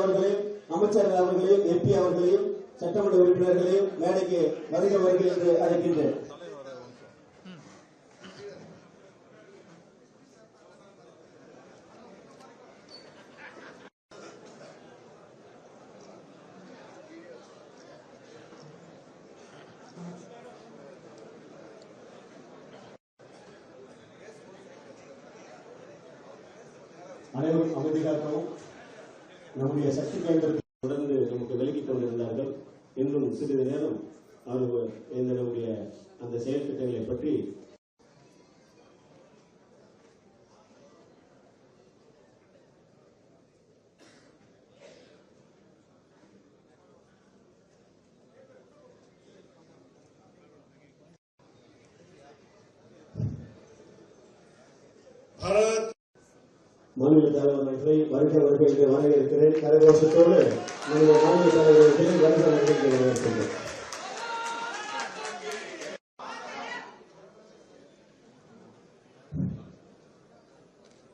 அவர்களையும் அமைச்சர் அவர்களையும் எம்பி அவர்களையும் சட்டமன்ற உறுப்பினர்களையும் மேடைக்கு வருக என்று அழைக்கின்றேன். அனைவரும் அமைதி காக்கவும். நம்முடைய சக்தி கேந்திரத்தை தொடர்ந்து நமக்கு விலகிக் கொண்டிருந்தார்கள். இன்னும் சிறிது நேரம் அவர்கள் நம்முடைய அந்த செயல் திட்டங்களை பற்றி மாநில தலைவர்களை வருகை என்று வரவேற்கிறேன். கரகோஷத்தோடு நம்முடைய மாநில தலைவர்களை வருகை